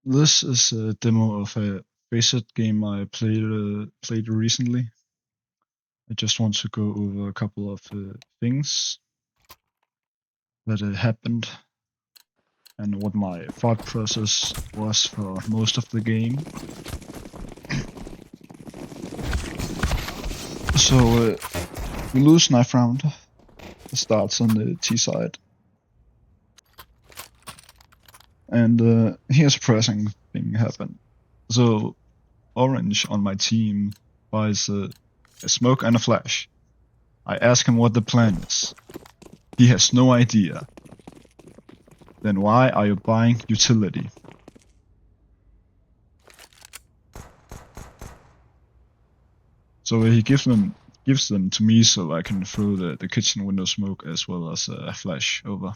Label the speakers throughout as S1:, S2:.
S1: This is a demo of a faceit game I played recently. I just want to go over a couple of things that happened and what my thought process was for most of the game. So we lose knife round. It starts on the T side, and here's a pressing thing happen. So Orange on my team buys a smoke and a flash. I ask him what the plan is. He has no idea. Then why are you buying utility? So he gives them to me so I can throw the kitchen window smoke as well as a flash over.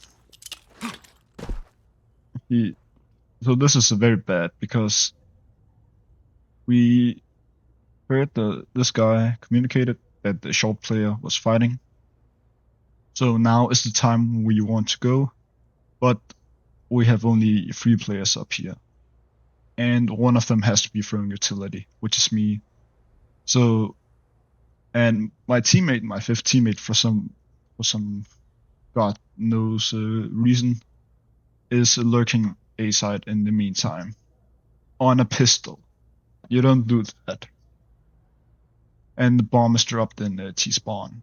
S1: So this is very bad because we heard this guy communicated that the short player was fighting. So now is the time we want to go, but we have only 3 players up here. And one of them has to be throwing utility, which is me. So, and my teammate, my fifth teammate, for some God knows reason, is lurking A side in the meantime on a pistol. You don't do that. And the bomb is dropped in T spawn.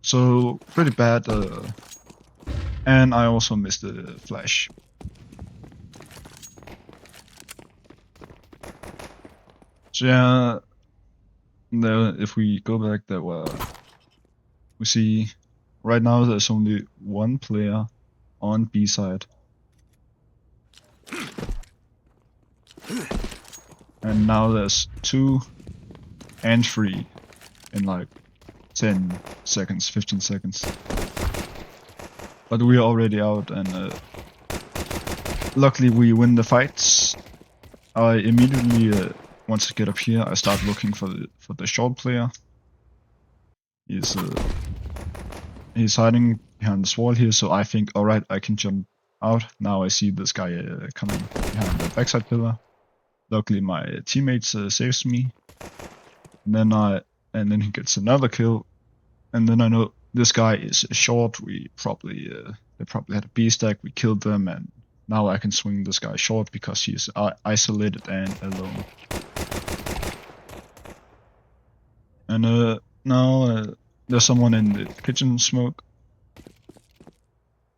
S1: So pretty bad. And I also missed the flash. So yeah, if we go back, we see right now there's only one player on B side. And now there's 2 and 3 in like 10 seconds, 15 seconds. But we're already out, and luckily we win the fights. I immediately, once I get up here, I start looking for the short player. He's hiding behind this wall here, so I think, alright, I can jump out. Now I see this guy coming behind the backside pillar. Luckily my teammate saves me, and then he gets another kill, and then I know this guy is short. They probably had a B stack. We killed them, and now I can swing this guy short because he's isolated and alone. And now there's someone in the kitchen smoke.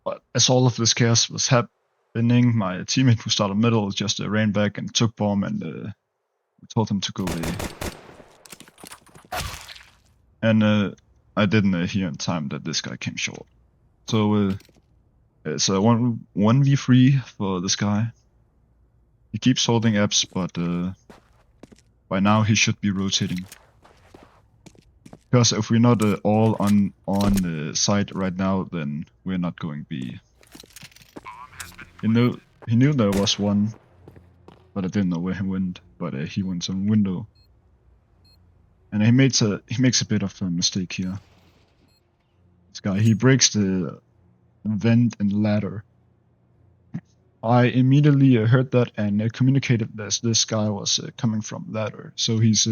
S1: But as all of this chaos was happening, my teammate who started middle just ran back and took bomb and told him to go away. And I didn't hear in time that this guy came short. So it's a 1v3 for this guy. He keeps holding apps, but by now he should be rotating. Because if we're not all on the site right now, then we're not going B. He knew there was one, but I didn't know where he went. But he went on window, and he makes a bit of a mistake here. This guy, he breaks the vent and ladder. I immediately heard that and communicated that this guy was coming from ladder. So he's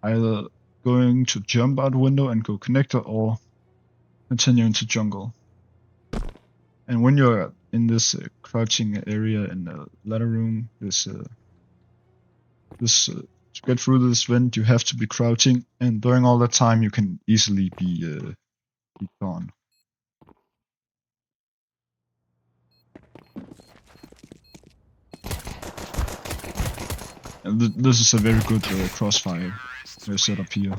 S1: either going to jump out window and go connector, or continuing to jungle. And when you're in this crouching area in the ladder room, to get through this vent, you have to be crouching, and during all that time, you can easily be gone. And this is a very good crossfire setup here.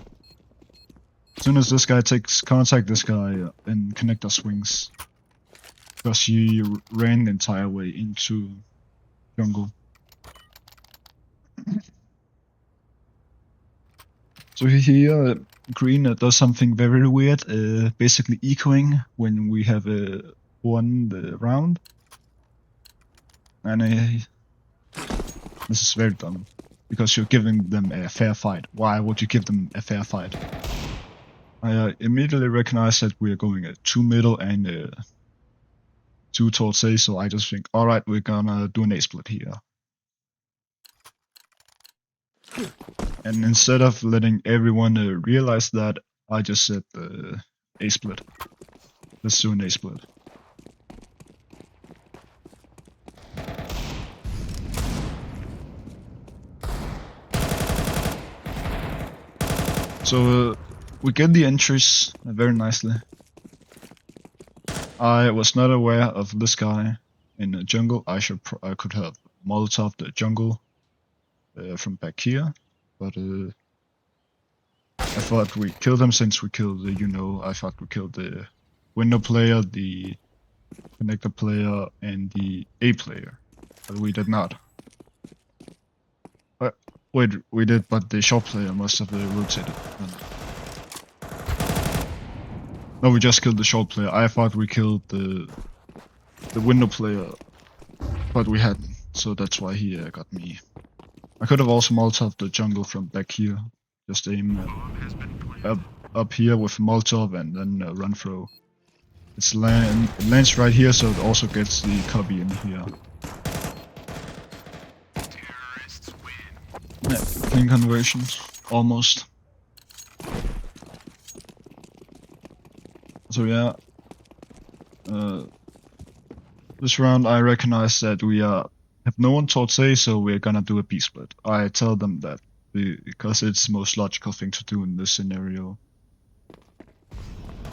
S1: As soon as this guy takes contact, this guy in connector swings, because he ran the entire way into jungle. So here, green does something very weird, basically echoing when we have won the round. And this is very dumb, because you're giving them a fair fight. Why would you give them a fair fight? I immediately recognize that we are going 2 middle and 2 towards A, so I just think, alright, we're gonna do an A split here. And instead of letting everyone realize that, I just said A split. Let's do an A split. So we get the entries very nicely. I was not aware of this guy in the jungle. I could have Molotov the jungle from back here, but I thought we killed him since we killed the I thought we killed the window player, the connector player, and the A player, but we did not. Wait, we did, but the short player must have rotated. No, we just killed the short player. I thought we killed the window player, but we hadn't, so that's why he got me. I could have also Molotov the jungle from back here. Just aim up here with Molotov and then run through. It lands right here, so it also gets the copy in here. Yeah, clean conversions, almost. So yeah, this round I recognize that we have no one towards A, so we're gonna do a B split. I tell them that because it's the most logical thing to do in this scenario.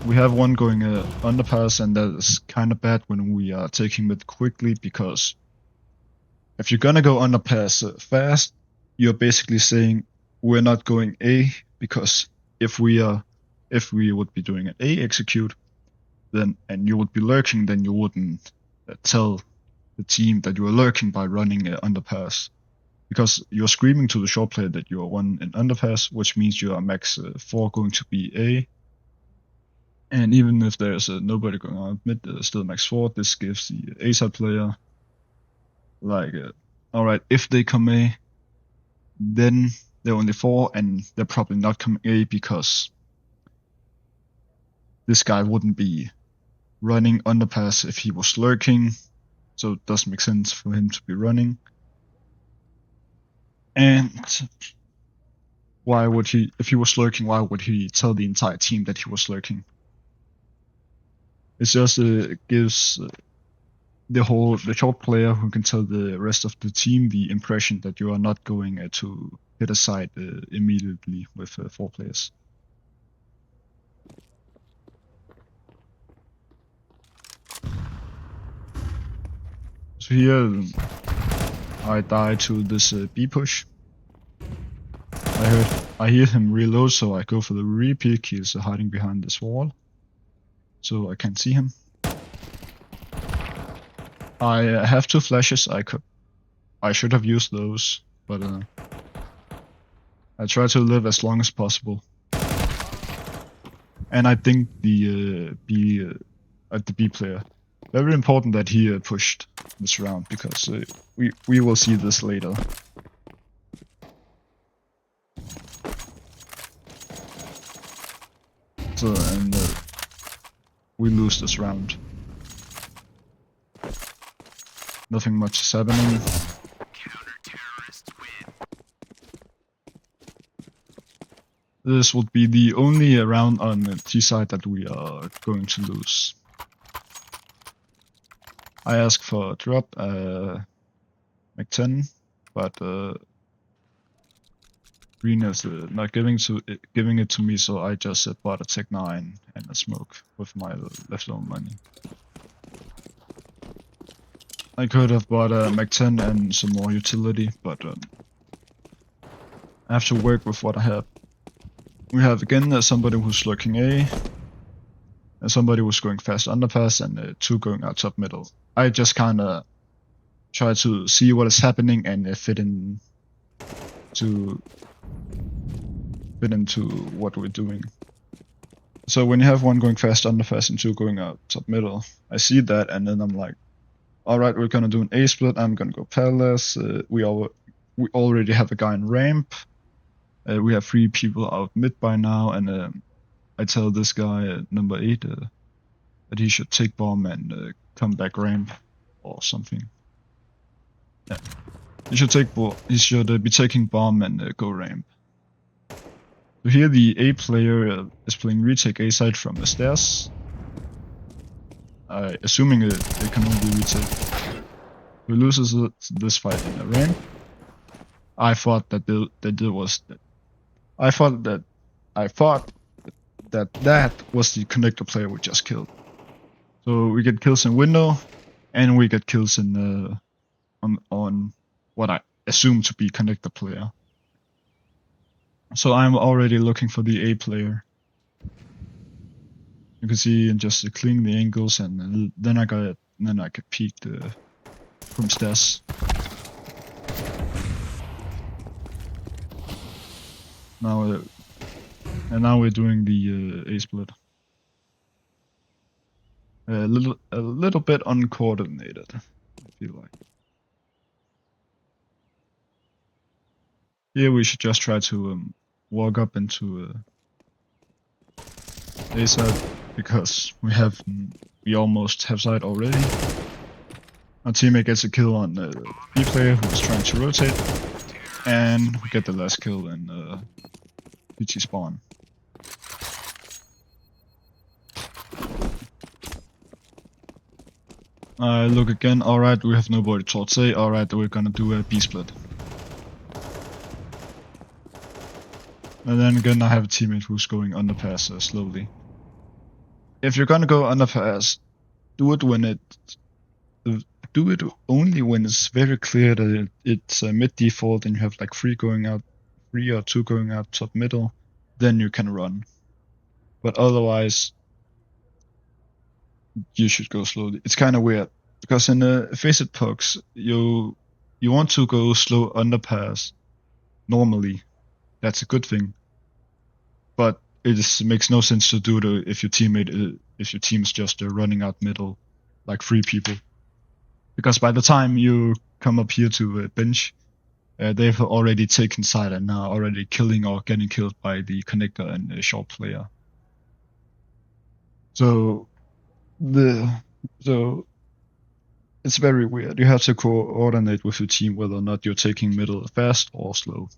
S1: We have one going underpass, and that is kind of bad when we are taking mid quickly, because if you're gonna go underpass fast, you're basically saying we're not going A, because if we would be doing an A execute, then and you would be lurking, then you wouldn't tell the team that you are lurking by running an underpass, because you're screaming to the short player that you are one in underpass, which means you are max 4 going to be A. And even if there's nobody going on mid, still max 4, this gives the A side player like, alright, if they come A, then they're only 4, and they're probably not coming A because this guy wouldn't be running underpass if he was lurking, so it doesn't make sense for him to be running. And why would he, if he was lurking, why would he tell the entire team that he was lurking? It just gives the short player who can tell the rest of the team the impression that you are not going to hit a side immediately with 4 players. So here I die to this B push. I hear him reload, so I go for the re-peek. He's hiding behind this wall, so I can't see him. I have 2 flashes. I should have used those, but I try to live as long as possible. And I think the B player, very important that he pushed this round, because we will see this later. So and we lose this round. Nothing much is happening. This would be the only round on the T side that we are going to lose. I ask for a drop, Mac 10, but Green is not giving it to me, so I just bought a Tech 9 and a smoke with my leftover money. I could have bought a Mac 10 and some more utility, but I have to work with what I have. We have again somebody who's lurking A, and somebody who's going fast underpass, and 2 going out top middle. I just kinda try to see what is happening and fit into what we're doing. So when you have 1 going fast underpass and 2 going out top middle, I see that, and then I'm like, alright, we're gonna do an A split. I'm gonna go palace. We already have a guy in ramp. We have 3 people out mid by now, and I tell this guy, number 8, that he should take bomb and come back ramp or something. Yeah. He should take he should be taking bomb and go ramp. So here the A player is playing retake A side from the stairs. Assuming it can only retake. Who loses this fight in a ramp. I thought that that was the connector player we just killed. So we get kills in window, and we get kills in on what I assume to be connector player. So I'm already looking for the A player. You can see and just cleaning the angles, and then I could peek from stairs. Now we're doing the A split. A little bit uncoordinated, I feel like. Here we should just try to walk up into A side because we almost have side already. Our teammate gets a kill on the B player who was trying to rotate, and we get the last kill in PT spawn. I look again. Alright, we have nobody towards A. Alright, we're gonna do a B split. And then again, I have a teammate who's going underpass slowly. If you're gonna go underpass, do it only when it's very clear that it's mid default and you have like 3 or 2 going out top middle. Then you can run. But otherwise, you should go slowly. It's kind of weird because in the faceit pucks, you want to go slow underpass normally. That's a good thing. But it makes no sense to do it if your team's just running out middle, like 3 people. Because by the time you come up here to bench, they've already taken side and are already killing or getting killed by the connector and the short player. So it's very weird. You have to coordinate with your team whether or not you're taking middle fast or slow.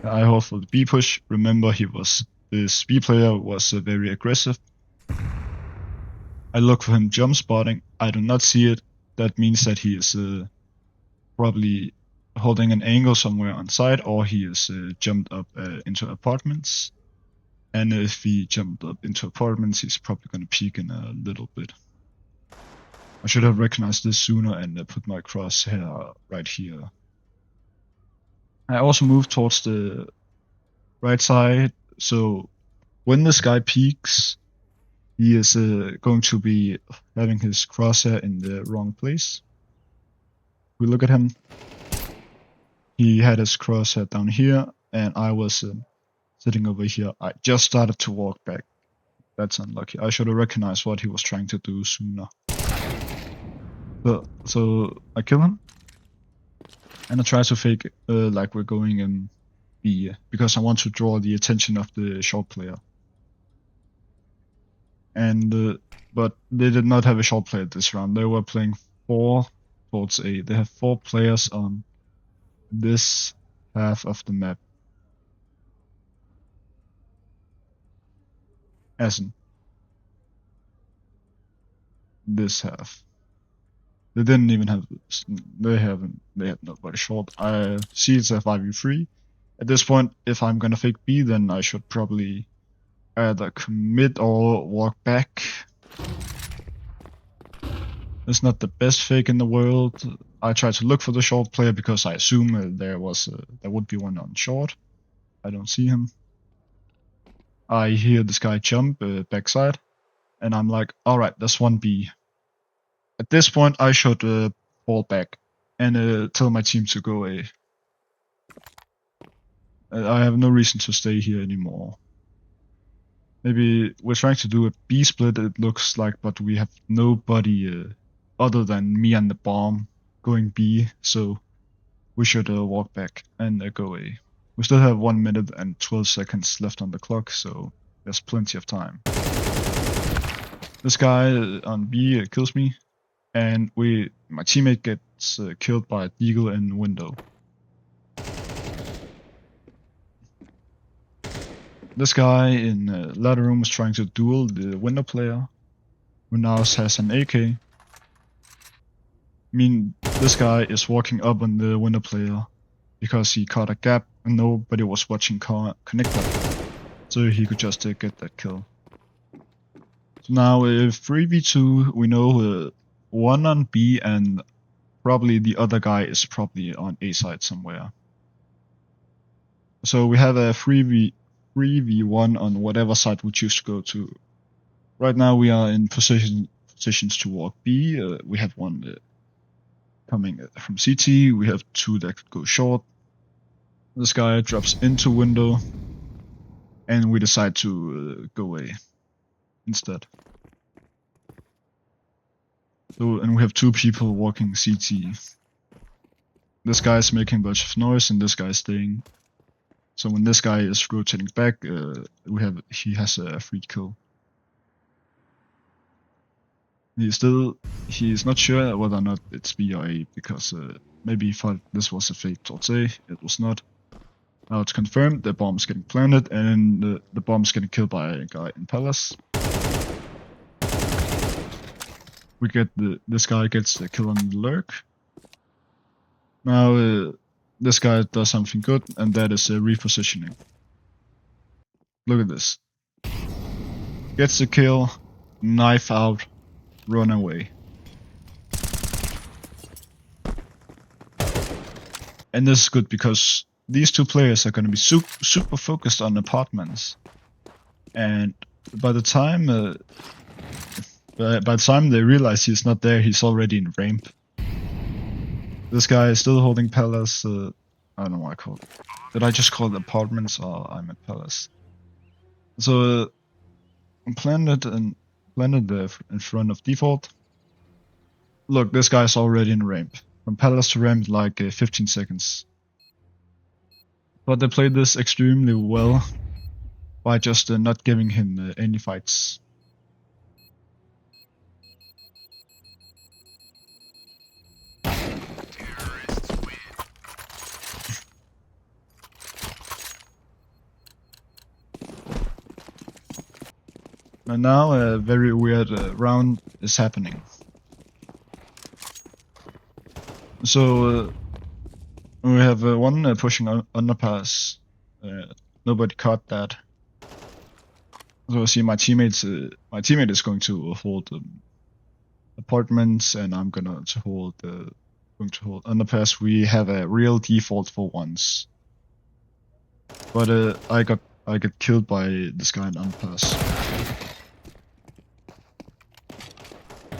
S1: I hope for the B push. Remember, this B player was very aggressive. I look for him jump spotting. I do not see it. That means that he is probably holding an angle somewhere on side, or he is jumped up into apartments. And if he jumped up into apartments, he's probably going to peek in a little bit. I should have recognized this sooner and put my crosshair right here. I also moved towards the right side, so when this guy peeks, he is going to be having his crosshair in the wrong place. We look at him. He had his crosshair down here, and I was sitting over here. I just started to walk back. That's unlucky. I should have recognized what he was trying to do sooner. So I kill him, and I try to fake like we're going in B, because I want to draw the attention of the short player. And but they did not have a short player this round. They were playing 4 towards A. They have 4 players on this half of the map. As in this half. They didn't even have this. They had nobody short. I see it's a 5v3. At this point, if I'm gonna fake B, then I should probably either commit or walk back. It's not the best fake in the world. I try to look for the short player because I assume there would be one on short. I don't see him. I hear this guy jump backside, and I'm like, alright, that's 1B. At this point, I should fall back and tell my team to go A. I have no reason to stay here anymore. Maybe we're trying to do a B split, it looks like, but we have nobody other than me and the bomb going B, so we should walk back and go A. We still have 1 minute and 12 seconds left on the clock, so there's plenty of time. This guy on B kills me, and my teammate gets gets killed by a deagle in window. This guy in the ladder room is trying to duel the window player, who now has an AK. I mean, this guy is walking up on the window player because he caught a gap and nobody was watching connector, so he could just get that kill. So now 3v2, we know one on B and probably the other guy is probably on A side somewhere. So we have a 3v1 on whatever side we choose to go to. Right now we are in positions to walk B. We have one coming from CT. We have two that could go short. This guy drops into window, and we decide to go A instead. So, and we have two people walking CT. This guy is making a bunch of noise, and this guy is staying. So when this guy is rotating back, he has a free kill. He's not sure whether or not it's B or A, because maybe he thought this was a fake towards A. It was not. Now it's confirmed, the bomb is getting planted, and the bomb is getting killed by a guy in Palace. This guy gets the kill on the lurk. Now this guy does something good, and that is repositioning. Look at this. Gets the kill, knife out, run away. And this is good because these two players are going to be super focused on apartments, and by the time they realize he's not there, he's already in ramp. This guy is still holding Palace. I don't know what I call it. Did I just call it apartments, or I'm at Palace? So planted in front of default. Look, this guy's already in ramp. From Palace to ramp, like 15 seconds. But they played this extremely well by just not giving him any fights. And now a very weird round is happening. So we have one pushing underpass. Nobody caught that. So see, my teammate is going to hold apartments, and I'm going to hold underpass. We have a real default for once, but I got killed by this guy in underpass.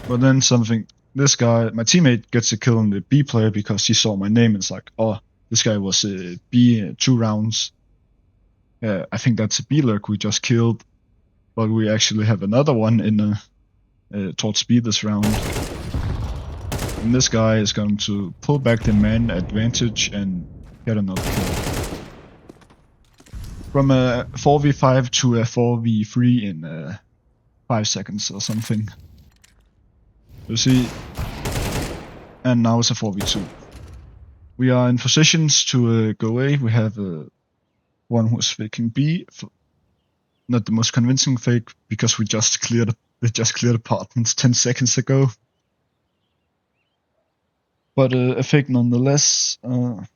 S1: But then this guy, my teammate, gets a kill on the B player because he saw my name and it's like, oh, this guy was B 2 rounds. I think that's a B lurk we just killed, but we actually have another one in towards B this round. And this guy is going to pull back the man advantage and get another kill. From a 4v5 to a 4v3 in 5 seconds or something. You see, and now it's a 4v2. We are in positions to go A. We have one who's faking B. Not the most convincing fake, because we just cleared apartments 10 seconds ago. But a fake nonetheless. And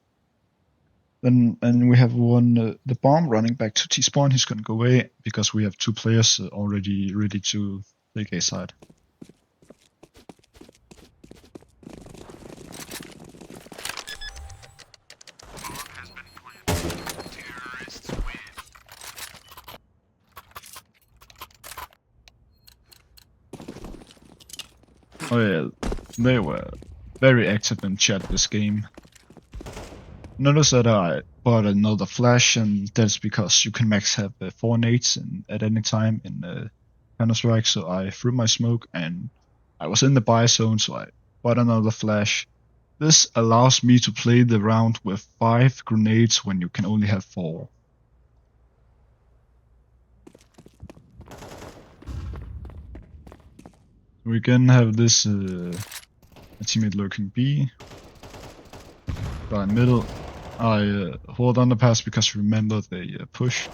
S1: we have one the bomb running back to T spawn. He's gonna go away because we have two players already ready to take A side. Oh yeah, they were very active in chat this game. Notice that I bought another flash, and that's because you can max have 4 nades at any time in Counter-Strike, so I threw my smoke and I was in the buy zone, so I bought another flash. This allows me to play the round with 5 grenades when you can only have 4. We can have this teammate lurking B. Guy in middle. I hold underpass because remember they push.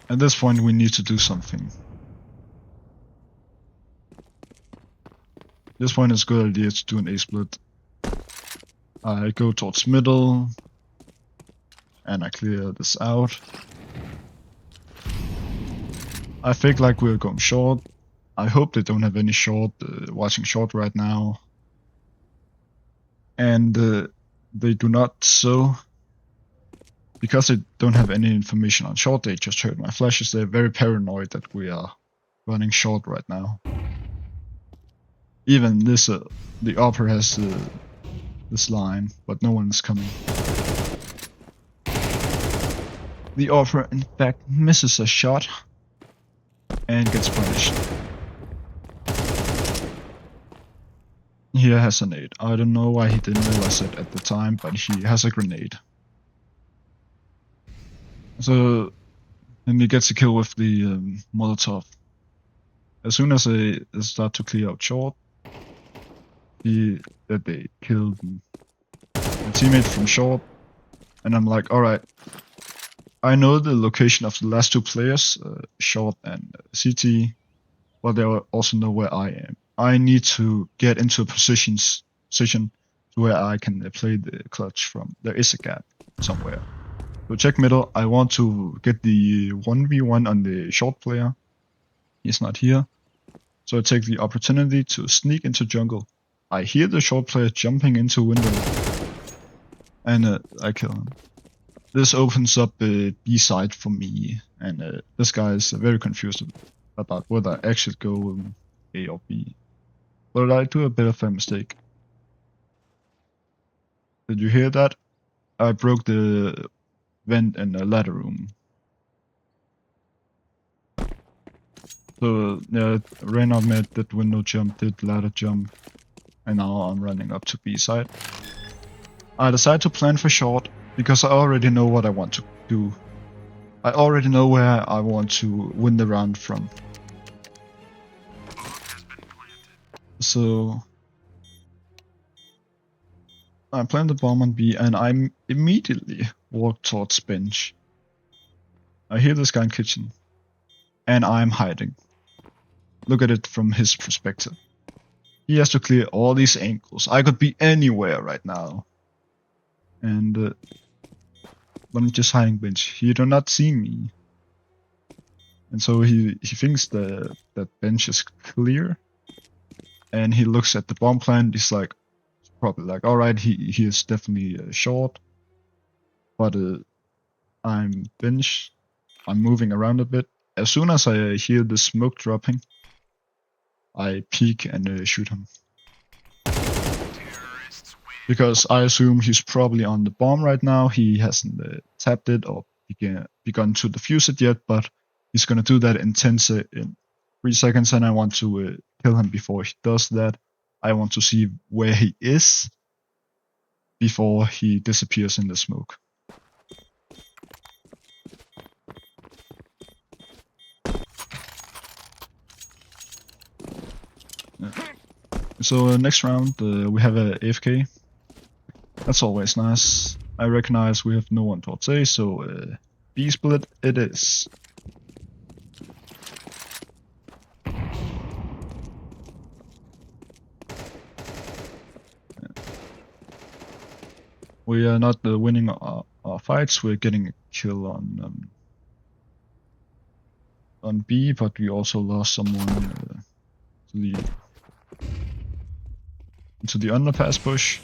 S1: At this point we need to do something. At this point it's a good idea to do an A-split. I go towards middle. And I clear this out. I fake like we're going short. I hope they don't have any short, watching short right now. And they do not, so because they don't have any information on short, they just heard my flashes. They're very paranoid that we are running short right now. Even this, the upper has this line, but no one is coming. The offer, in fact, misses a shot and gets punished. Here has a nade. I don't know why he didn't realize it at the time, but he has a grenade. So, and he gets a kill with the Molotov. As soon as they start to clear out short, that they killed my teammate from short, and I'm like, alright. I know the location of the last two players, short and CT, but they also know where I am. I need to get into a position where I can play the clutch from. There is a gap somewhere. So check middle. I want to get the 1v1 on the short player. He's not here. So I take the opportunity to sneak into jungle. I hear the short player jumping into window. And I kill him. This opens up a B side for me, and this guy is very confused about whether I actually go A or B. But I do a bit of a mistake. Did you hear that? I broke the vent in the ladder room. So yeah, ran out mid, did window jump, did ladder jump, and now I'm running up to B side. I decide to plan for short, because I already know what I want to do. I already know where I want to win the round from. So I plant the bomb on B and I immediately walk towards bench. I hear this guy in kitchen and I'm hiding. Look at it from his perspective. He has to clear all these angles. I could be anywhere right now. And but I'm just hiding bench. He do not see me. And so he thinks that bench is clear. And he looks at the bomb plant. He's like, probably like, alright, he is definitely short. But I'm bench. I'm moving around a bit. As soon as I hear the smoke dropping, I peek and shoot him. Because I assume he's probably on the bomb right now. He hasn't tapped it or begun to defuse it yet, but he's gonna do that in 3 seconds, and I want to kill him before he does that. I want to see where he is before he disappears in the smoke. Yeah. So next round we have a AFK. That's always nice. I recognize we have no one towards A, so B split it is. We are not winning our fights. We're getting a kill on B, but we also lost someone to the underpass push.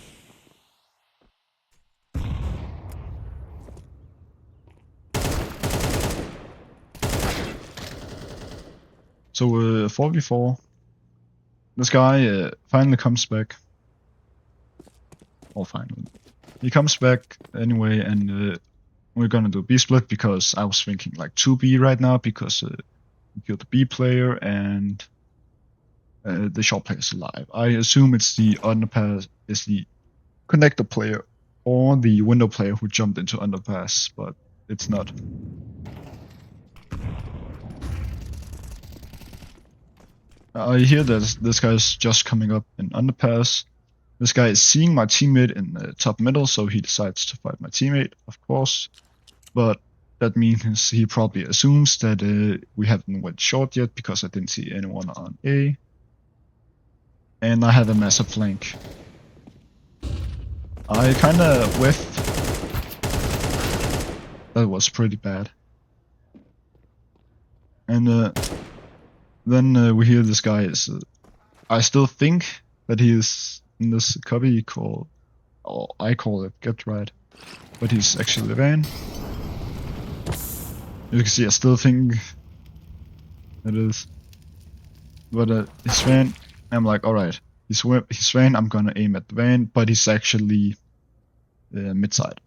S1: So 4v4. This guy finally comes back. Or finally. He comes back anyway, and we're gonna do B split because I was thinking like 2B right now because we killed the B player and the short player is alive. I assume it's the underpass is the connector player or the window player who jumped into underpass, but it's not. I hear that this guy's just coming up in underpass. This guy is seeing my teammate in the top middle, so he decides to fight my teammate, of course. But that means he probably assumes that we haven't went short yet because I didn't see anyone on A. And I have a massive flank. I kinda whiffed. That was pretty bad. And then we hear this guy is. I still think that he is in this copy called, or I call it Get Right, but he's actually Van. You can see I still think it is, but he's Van. I'm like, alright, he's Van. I'm gonna aim at the Van, but he's actually mid side.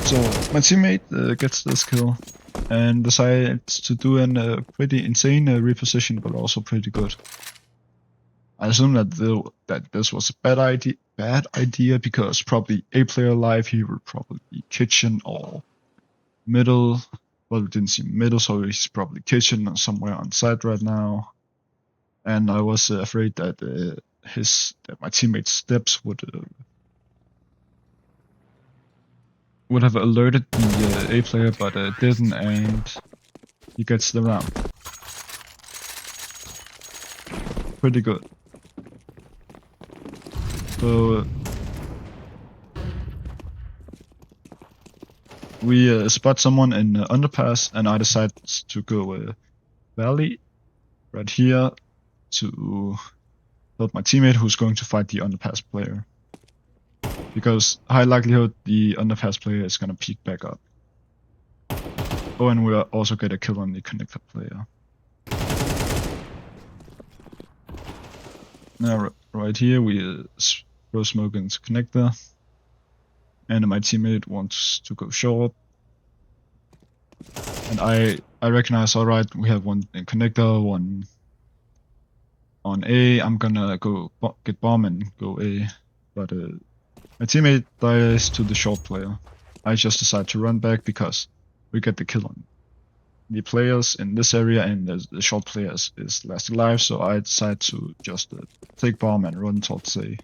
S1: So my teammate gets this kill and decides to do a pretty insane reposition, but also pretty good. I assume that this was a bad idea because probably A player alive, he would probably be kitchen or middle. Well, we didn't see middle, so he's probably kitchen or somewhere on site right now. And I was afraid that my teammate's steps would have alerted the A player, but it didn't, and he gets them down. Pretty good. So we spot someone in underpass, and I decide to go valley right here to help my teammate who's going to fight the underpass player. Because high likelihood the underpass player is gonna peek back up. Oh, and we'll also get a kill on the connector player. Now right here we throw smoke into connector, and my teammate wants to go short. And I recognize, alright, we have one in connector, one on A. I'm gonna go get bomb and go A, but my teammate dies to the short player. I just decide to run back because we get the kill on the players in this area, and the short player is last alive, so I decide to just take bomb and run towards A.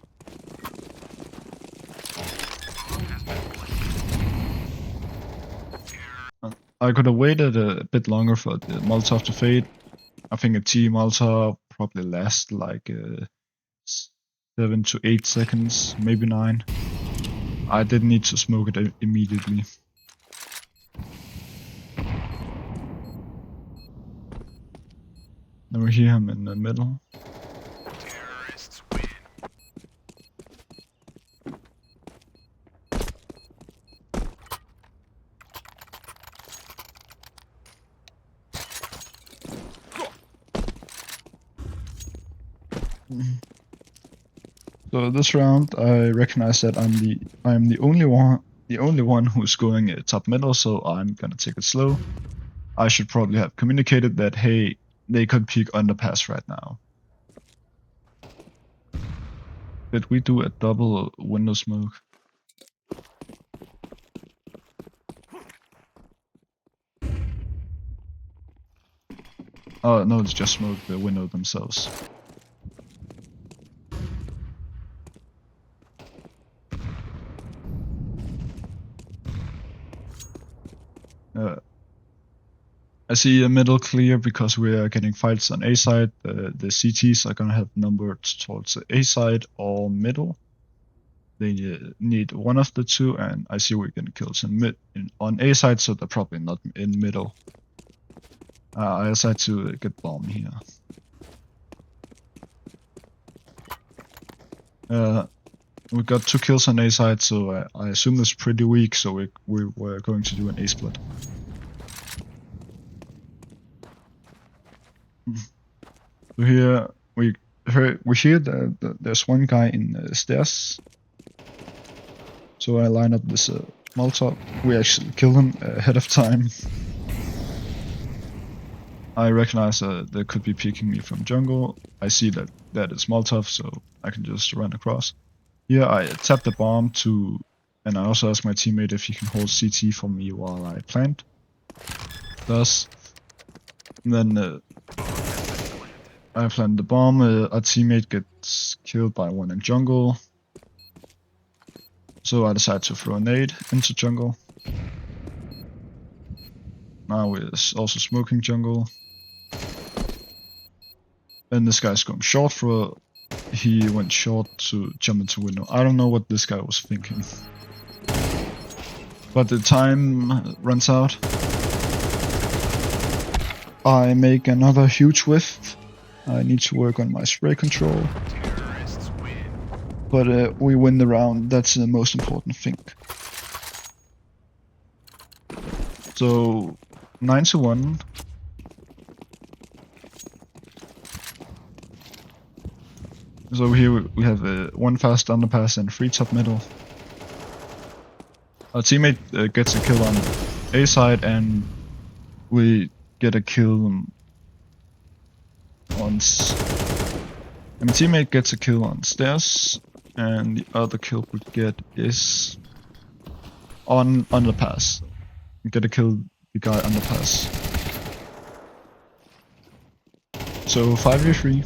S1: I could have waited a bit longer for the Molotov to fade. I think a T Molotov probably lasts like 7 to 8 seconds, maybe 9. I didn't need to smoke it immediately. Then we hear him in the middle. Terrorists win. So this round, I recognize that I'm the only one who's going top middle, so I'm gonna take it slow. I should probably have communicated that, hey, they could peek underpass right now. Did we do a double window smoke? Oh no, it's just smoke the window themselves. I see a middle clear because we are getting fights on A side. The CTs are gonna have numbered towards the A side or middle. They need one of the two, and I see we're getting kills on A side, so they're probably not in middle. I decide to get bomb here. We got 2 kills on A side, so I assume it's pretty weak, so we were going to do an A split. So here we hear that there's one guy in the stairs. So I line up this Molotov. We actually kill him ahead of time. I recognize they could be peeking me from jungle. I see that is Molotov, so I can just run across. Here I tap the bomb and I also ask my teammate if he can hold CT for me while I plant. does. And then I plant the bomb. Our teammate gets killed by one in jungle. So I decide to throw a nade into jungle. Now we're also smoking jungle. And this guy's going short for. He went short to jump into window. I don't know what this guy was thinking. But the time runs out. I make another huge whiff. I need to work on my spray control. But we win the round. That's the most important thing. So 9-1. So here we have one fast underpass and 3 top middle. Our teammate gets a kill on A side, and we get a kill on. And my teammate gets a kill on stairs, and the other kill we get is on underpass. We get a kill the guy underpass. So 5v3.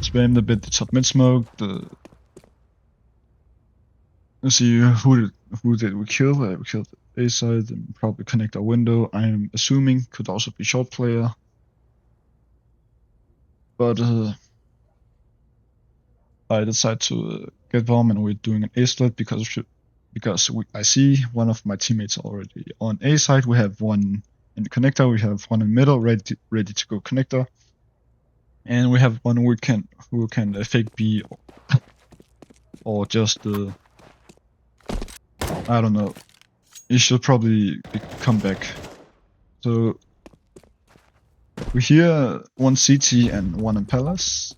S1: Spam the bit the top mid smoke. Let's see who did we kill? We killed A side and probably connect our window. I'm assuming could also be short player. But I decide to get bomb, and we're doing an A split because I see one of my teammates already on A side. We have one in the connector. We have one in the middle, ready to go connector, and we have one who can fake B or just I don't know. He should probably come back. So we hear one CT and one in Palace.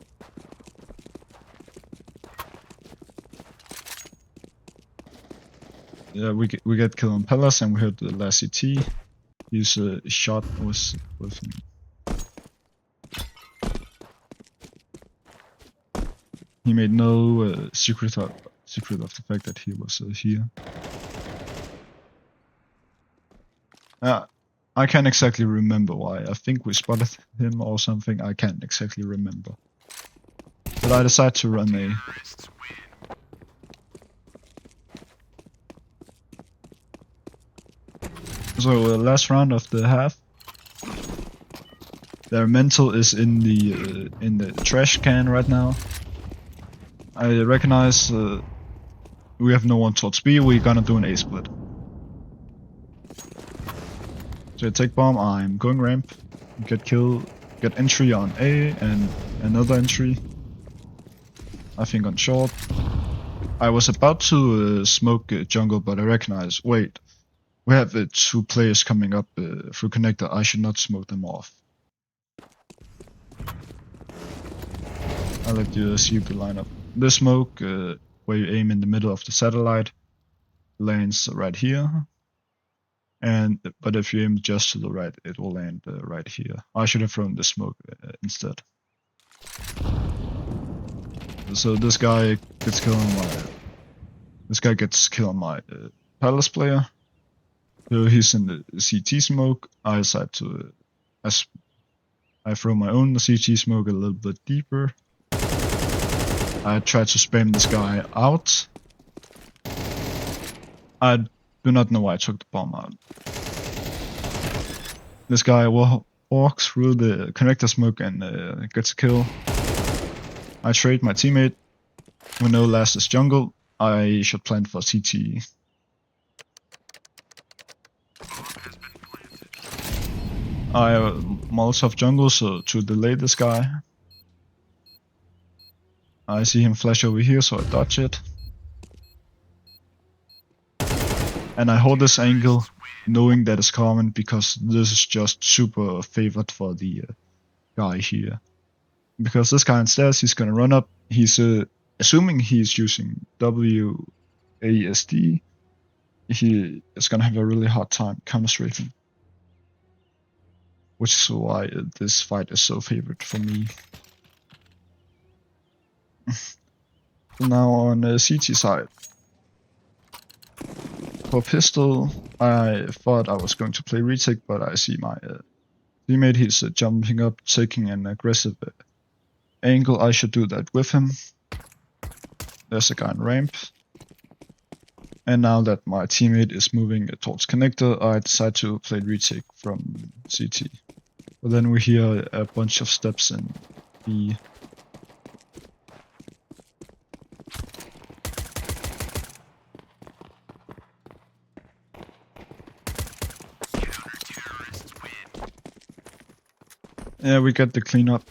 S1: Yeah, we get kill on Palace, and we heard the last CT. His shot was with him. He made no secret of the fact that he was here. I can't exactly remember why. I think we spotted him or something. I can't exactly remember. But I decided to run A. So last round of the half. Their mental is in the trash can right now. I recognize we have no one towards B. We're gonna do an A split. So I take bomb, I'm going ramp, get kill, get entry on A, and another entry. I think on short. I was about to smoke jungle, but I recognize, wait, we have 2 players coming up through connector. I should not smoke them off. I let you see the lineup. This smoke, where you aim in the middle of the satellite, lands right here. But if you aim just to the right, it will land right here. I should have thrown the smoke instead. So this guy gets killed on my Palace player. So he's in the CT smoke. I decide to I throw my own CT smoke a little bit deeper. I try to spam this guy out. I do not know why I took the bomb out. This guy walks through the connector smoke and gets a kill. I trade my teammate. We know last is jungle. I should plant for CT. I Molotov jungle, so to delay this guy. I see him flash over here, so I dodge it. And I hold this angle, knowing that it's common, because this is just super favored for the guy here. Because this guy instead, he's gonna run up. He's assuming he's using WASD. He is gonna have a really hard time counter-strafing, which is why this fight is so favored for me. Now on the CT side, For pistol, I thought I was going to play retake, but I see my teammate. He's jumping up, taking an aggressive angle. I should do that with him. There's a guy on ramp. And now that my teammate is moving towards connector, I decide to play retake from CT. But then we hear a bunch of steps in B. Yeah, we get the cleanup.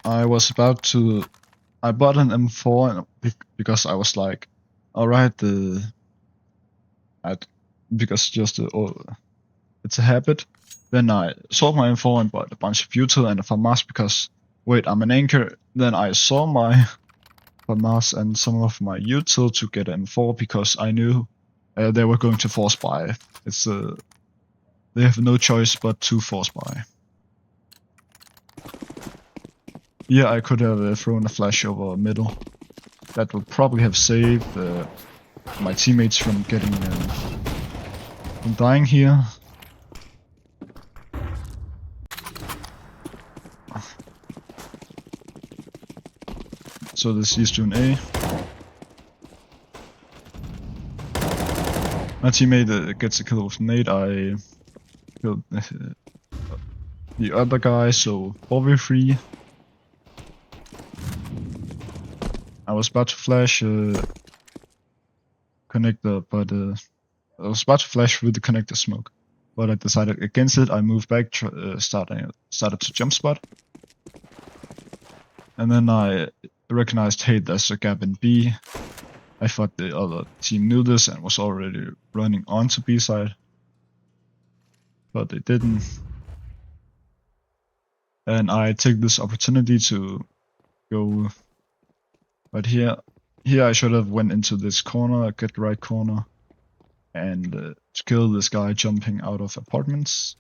S1: I bought an M4 because I was like, alright, because just it's a habit. Then I sold my M4 and bought a bunch of util and a FAMAS because, wait, I'm an anchor. Then I saw my FAMAS and some of my util to get an M4 because I knew they were going to force buy. They have no choice but to force buy. Yeah, I could have thrown a flash over middle. That would probably have saved my teammates from getting from dying here. So this is to an A. My teammate gets a kill with nade. I killed the other guy, so 4v3. I was about to flash connector, but I was about to flash with the connector smoke, but I decided against it. I moved back, started to jump spot, and then I recognized, hey, there's a gap in B. I thought the other team knew this and was already running onto B side, but they didn't. And I take this opportunity to go. But here I should have went into this corner, get the right corner, and to kill this guy jumping out of apartments.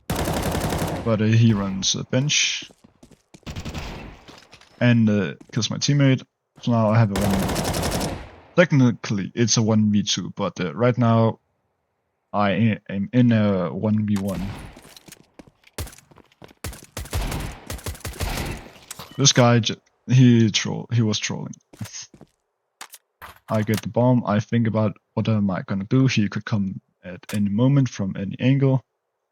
S1: But he runs a bench and kills my teammate. So now I have a 1. Technically, it's a 1v2, but right now I am in a 1v1. This guy, he was trolling. I get the bomb. I think about what am I gonna do. He could come at any moment from any angle.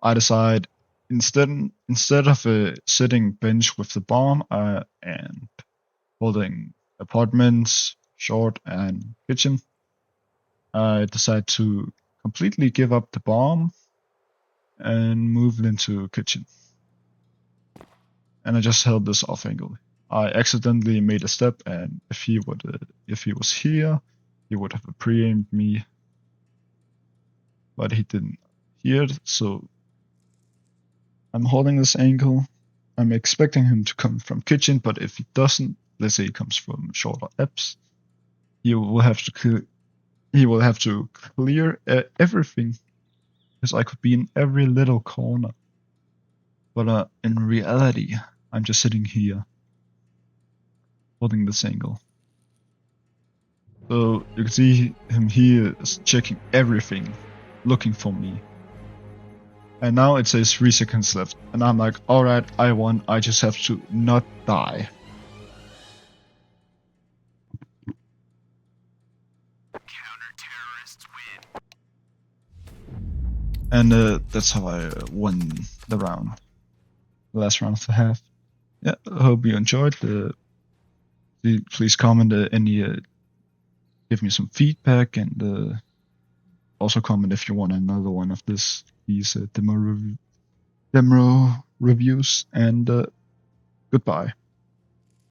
S1: I decide instead of sitting bench with the bomb and holding apartments, short, and kitchen, I decide to completely give up the bomb and move into kitchen. And I just held this off angle. I accidentally made a step, and if he was here, he would have pre-aimed me. But he didn't hear it, so I'm holding this angle. I'm expecting him to come from kitchen, but if he doesn't, let's say he comes from short or Eps, he will have to clear everything, because I could be in every little corner. But in reality, I'm just sitting here, holding this angle. So you can see him here is checking everything, looking for me. And now it says 3 seconds left, and I'm like, alright, I won, I just have to not die. Counter-terrorists win. And that's how I won the round. The last round of the half. Yeah, I hope you enjoyed. Please comment give me some feedback, and also comment if you want another one of these demo reviews. And goodbye.